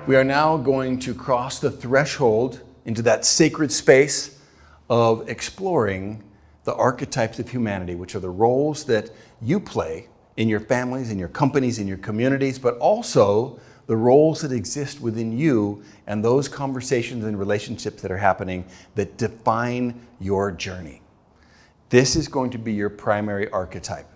We are now going to cross the threshold into that sacred space of exploring the archetypes of humanity, which are the roles that you play in your families, in your companies, in your communities, but also the roles that exist within you and those conversations and relationships that are happening that define your journey. This is going to be your primary archetype.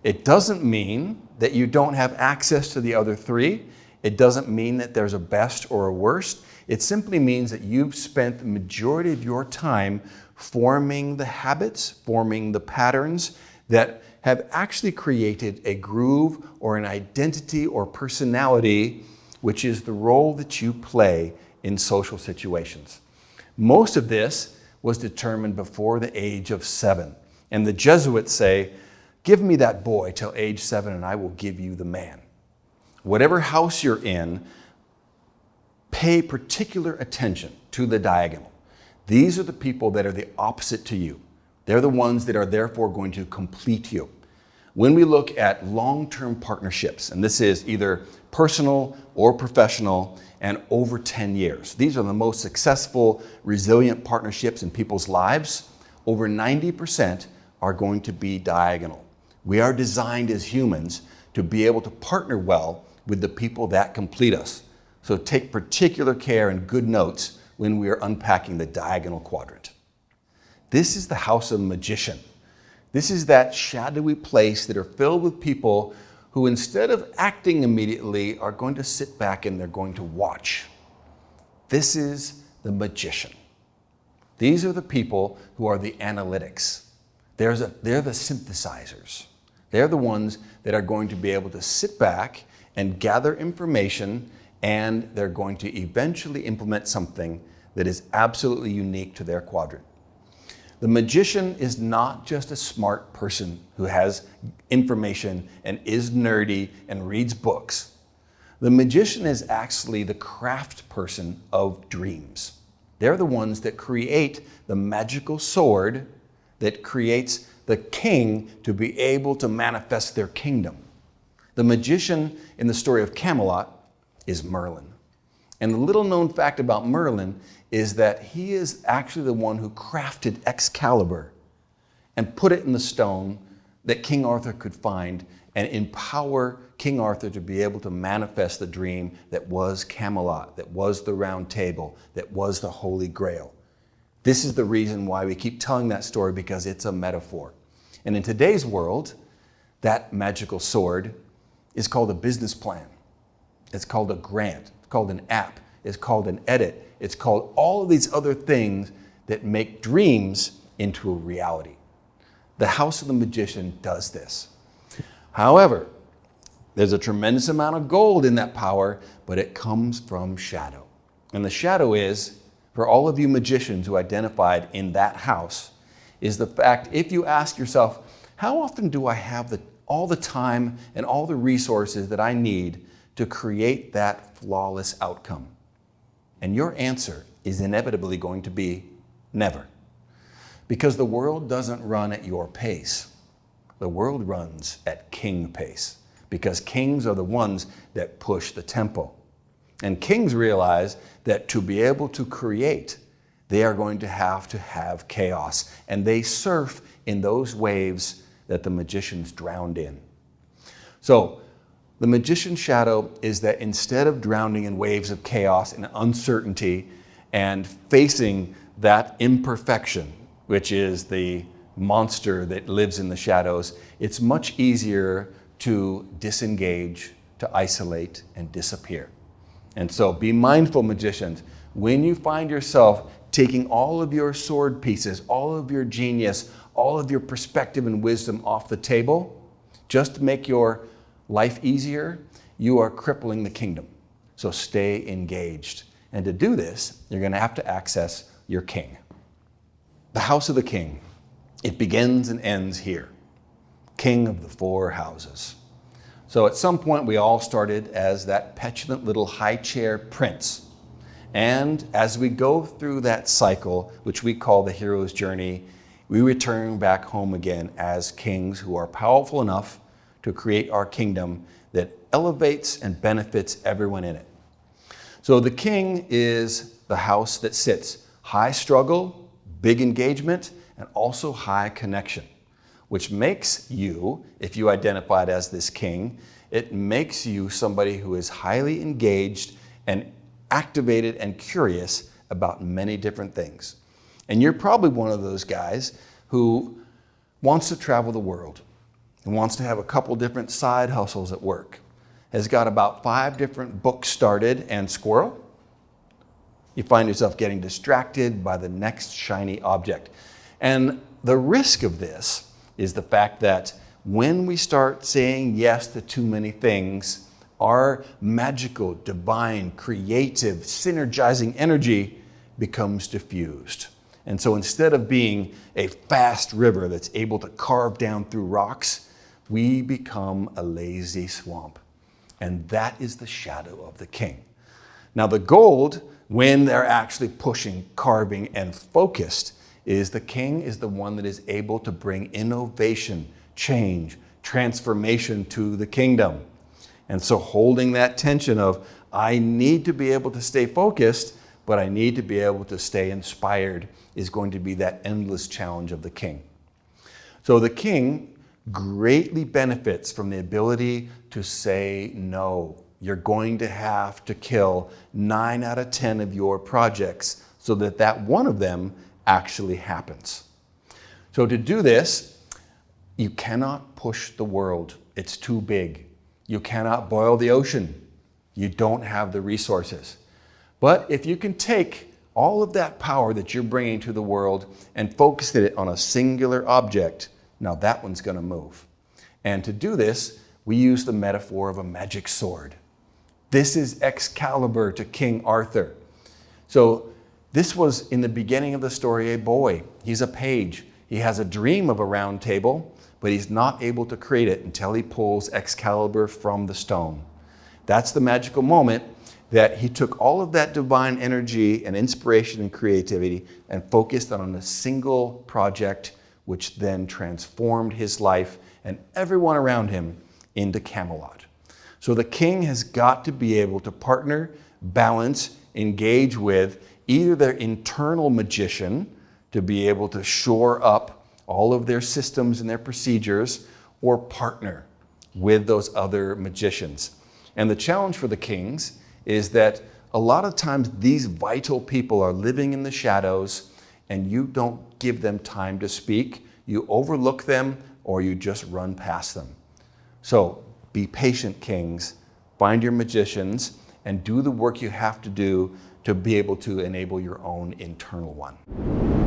It doesn't mean that you don't have access to the other three. It doesn't mean that there's a best or a worst. It simply means that you've spent the majority of your time forming the habits, forming the patterns that have actually created a groove or an identity or personality, which is the role that you play in social situations. Most of this was determined before the age of 7. And the Jesuits say, "Give me that boy till age 7 and I will give you the man." Whatever house you're in, pay particular attention to the diagonal. These are the people that are the opposite to you. They're the ones that are therefore going to complete you. When we look at long-term partnerships, and this is either personal or professional and over 10 years, these are the most successful, resilient partnerships in people's lives. Over 90% are going to be diagonal. We are designed as humans to be able to partner well with the people that complete us. So take particular care and good notes when we are unpacking the diagonal quadrant. This is the house of the magician. This is that shadowy place that are filled with people who, instead of acting immediately, are going to sit back and they're going to watch. This is the magician. These are the people who are the analytics. They're the synthesizers. They're the ones that are going to be able to sit back and gather information, and they're going to eventually implement something that is absolutely unique to their quadrant. The magician is not just a smart person who has information and is nerdy and reads books. The magician is actually the craft person of dreams. They're the ones that create the magical sword that creates the king to be able to manifest their kingdom. The magician in the story of Camelot is Merlin. And the little known fact about Merlin is that he is actually the one who crafted Excalibur and put it in the stone that King Arthur could find and empower King Arthur to be able to manifest the dream that was Camelot, that was the Round Table, that was the Holy Grail. This is the reason why we keep telling that story, because it's a metaphor. And in today's world, that magical sword is called a business plan. It's called a grant. It's called an app. It's called an edit. It's called all of these other things that make dreams into a reality. The house of the magician does this. However, there's a tremendous amount of gold in that power, but it comes from shadow. And the shadow is, for all of you magicians who identified in that house, is the fact, if you ask yourself, how often do I have all the time and all the resources that I need to create that flawless outcome? And your answer is inevitably going to be never. Because the world doesn't run at your pace. The world runs at king pace. Because kings are the ones that push the tempo. And kings realize that to be able to create, they are going to have chaos. And they surf in those waves that the magicians drowned in. So the magician's shadow is that instead of drowning in waves of chaos and uncertainty and facing that imperfection, which is the monster that lives in the shadows, it's much easier to disengage, to isolate, and disappear. And so be mindful, magicians, when you find yourself taking all of your sword pieces, all of your genius, all of your perspective and wisdom off the table, just to make your life easier, you are crippling the kingdom. So stay engaged. And to do this, you're going to have to access your king. The house of the king, it begins and ends here. King of the four houses. So at some point, we all started as that petulant little high chair prince. And as we go through that cycle, which we call the hero's journey, we return back home again as kings who are powerful enough to create our kingdom that elevates and benefits everyone in it. So the king is the house that sits high struggle, big engagement, and also high connection, which makes you, if you identified as this king, it makes you somebody who is highly engaged and activated and curious about many different things. And you're probably one of those guys who wants to travel the world and wants to have a couple different side hustles at work, has got about 5 different books started, and squirrel, you find yourself getting distracted by the next shiny object. And the risk of this is the fact that when we start saying yes to too many things, our magical, divine, creative, synergizing energy becomes diffused. And so instead of being a fast river that's able to carve down through rocks, we become a lazy swamp. And that is the shadow of the king. Now the gold, when they're actually pushing, carving, and focused, is the king is the one that is able to bring innovation, change, transformation to the kingdom. And so holding that tension of, I need to be able to stay focused, but I need to be able to stay inspired, is going to be that endless challenge of the king. So the king greatly benefits from the ability to say no. You're going to have to kill 9 out of 10 of your projects so that that one of them actually happens. So to do this, you cannot push the world. It's too big. You cannot boil the ocean. You don't have the resources. But if you can take all of that power that you're bringing to the world and focus it on a singular object, now that one's going to move. And to do this, we use the metaphor of a magic sword. This is Excalibur to King Arthur. So this was, in the beginning of the story, a boy. He's a page. He has a dream of a round table, but he's not able to create it until he pulls Excalibur from the stone. That's the magical moment that he took all of that divine energy and inspiration and creativity and focused on a single project, which then transformed his life and everyone around him into Camelot. So the king has got to be able to partner, balance, engage with either their internal magician to be able to shore up all of their systems and their procedures, or partner with those other magicians. And the challenge for the kings is that a lot of times these vital people are living in the shadows and you don't give them time to speak. You overlook them or you just run past them. So be patient, kings. Find your magicians and do the work you have to do to be able to enable your own internal one.